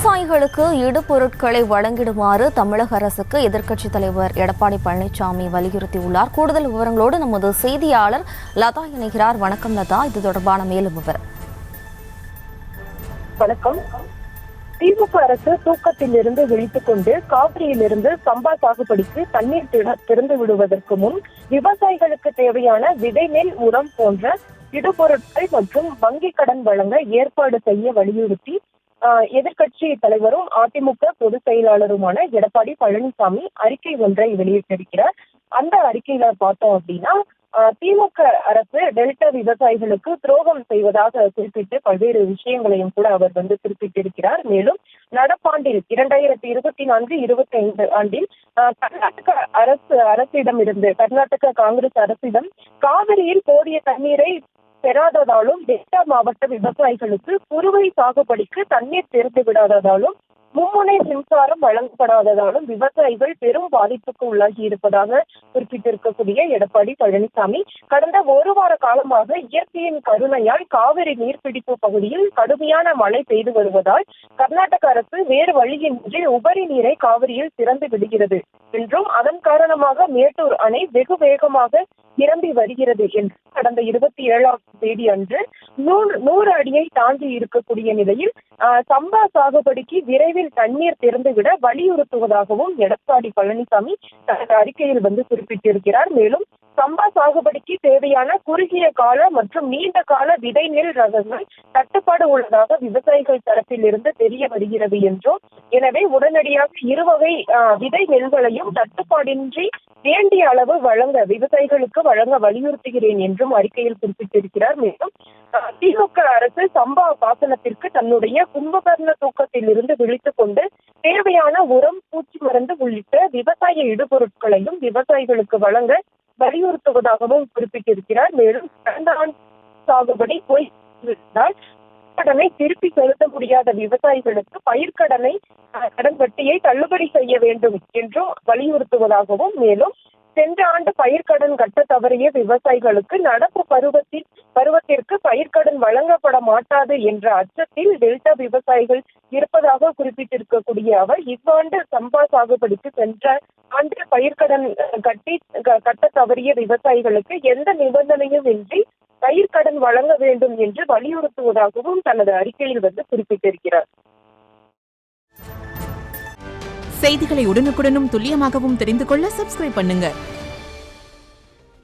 விவசாயிகளுக்கு இடுபொருட்களை வழங்கிடுமாறு தமிழக அரசுக்கு எதிர்க்கட்சித் தலைவர் எடப்பாடி பழனிசாமி வலியுறுத்தியுள்ளார். கூடுதல் விவரங்களோடு நமது செய்தியாளர் லதா இணைகிறார். வணக்கம் லதா, இது தொடர்பான மேலும் விவரம். வணக்கம். திமுக அரசு தூக்கத்திலிருந்து விழித்துக் கொண்டு காவிரியிலிருந்து சம்பா சாகுபடிக்கு தண்ணீர் திறந்து விடுவதற்கு முன் விவசாயிகளுக்கு தேவையான விதை நெல், உரம் போன்ற இடுபொருட்கள் மற்றும் வங்கி கடன் வழங்க ஏற்பாடு செய்ய வலியுறுத்தி எதிர்க்கட்சி தலைவரும் அதிமுக பொதுச் செயலாளருமான எடப்பாடி பழனிசாமி அறிக்கை ஒன்றை வெளியிட்டிருக்கிறார். அந்த அறிக்கையில பார்த்தோம் அப்படின்னா, திமுக அரசு டெல்டா விவசாயிகளுக்கு துரோகம் செய்வதாக குறிப்பிட்டு பல்வேறு விஷயங்களையும் கூட அவர் குறிப்பிட்டிருக்கிறார். மேலும் நடப்பாண்டில் 2024-25 ஆண்டில் கர்நாடக காங்கிரஸ் அரசிடம் காவிரியில் போதிய தண்ணீரை பெறாததாலும், டெல்டா மாவட்ட விவசாயிகளுக்கு குறுவை சாகுபடிக்கு தண்ணீர் திறந்து விடாததாலும், மும்முனை மின்சாரம் வழங்கப்படாததாலும் விவசாயிகள் பெரும் பாதிப்புக்கு உள்ளாகி இருப்பதாக குறிப்பிட்டிருக்கக்கூடிய எடப்பாடி பழனிசாமி, கடந்த ஒரு வார காலமாக இயற்கையின் கருணையால் காவிரி நீர்பிடிப்பு பகுதியில் கடுமையான மழை பெய்து வருவதால் கர்நாடக அரசு வேறு வழியின்றி உபரி நீரை காவிரியில் திறந்து விடுகிறது என்றும், அதன் காரணமாக மேட்டூர் அணை வெகு வேகமாக நிரம்பி வருகிறது என்றும், கடந்த 27ஆம் தேதி அன்று 100 அடியை தாண்டி இருக்கக்கூடிய நிலையில் சம்பா சாகுபடிக்கு விரைவில் தண்ணீர் திறந்துவிட வலியுறுத்துவதாகவும் எடப்பாடி பழனிசாமி தனது அறிக்கையில் குறிப்பிட்டிருக்கிறார். மேலும் சம்பா சாகுபடிக்கு தேவையான குறுகிய கால மற்றும் நீண்ட கால விதை நெல் ரகங்கள் தட்டுப்பாடு உள்ளதாக விவசாயிகள் தரப்பில் இருந்து தெரிய வருகிறது என்றும், எனவே உடனடியாக இருவகை விதை நெல்களையும் தட்டுப்பாடின்றி வேண்டிய அளவு விவசாயிகளுக்கு வழங்க வலியுறுத்துகிறேன் என்றும் அறிக்கையில் குறிப்பிட்டிருக்கிறார். மேலும் திமுக அரசு சம்பா பாசனத்திற்கு தன்னுடைய கும்பகர்ண தூக்கத்தில் இருந்து விழித்துக் கொண்டு தேவையான உரம், பூச்சி மருந்து உள்ளிட்ட விவசாய இடுபொருட்களையும் விவசாயிகளுக்கு வழங்க வலியுறுத்துவதாகவும் குறிப்பிட்டிருக்கிறார். மேலும் கடந்த ஆண்டு சாகுபடி கடனை திருப்பி செலுத்த முடியாத விவசாயிகளுக்கு பயிர்க்கடனை கடன் வட்டியை தள்ளுபடி செய்ய வேண்டும் என்றும் வலியுறுத்துவதாகவும், மேலும் சென்ற ஆண்டு பயிர்க்கடன் கட்ட தவறிய விவசாயிகளுக்கு நடப்பு பருவத்திற்கு பயிர்க்கடன் வழங்கப்பட மாட்டாது என்ற அச்சத்தில் டெல்டா விவசாயிகள் இருப்பதாக குறிப்பிட்டிருக்கக்கூடிய அவர், இவ்வாண்டு சம்பா சாகுபடிக்கு சென்ற ஆண்டு பயிர்க்கடன் கட்ட தவறிய விவசாயிகளுக்கு எந்த நிபந்தனையும் இன்றி பயிர்க்கடன் வழங்க வேண்டும் என்று வலியுறுத்துவதாகவும் தனது அறிக்கையில் குறிப்பிட்டிருக்கிறார். செய்திகளை உடனுக்குடனும் துல்லியமாகவும் தெரிந்து கொள்ள சப்ஸ்கிரைப் பண்ணுங்க.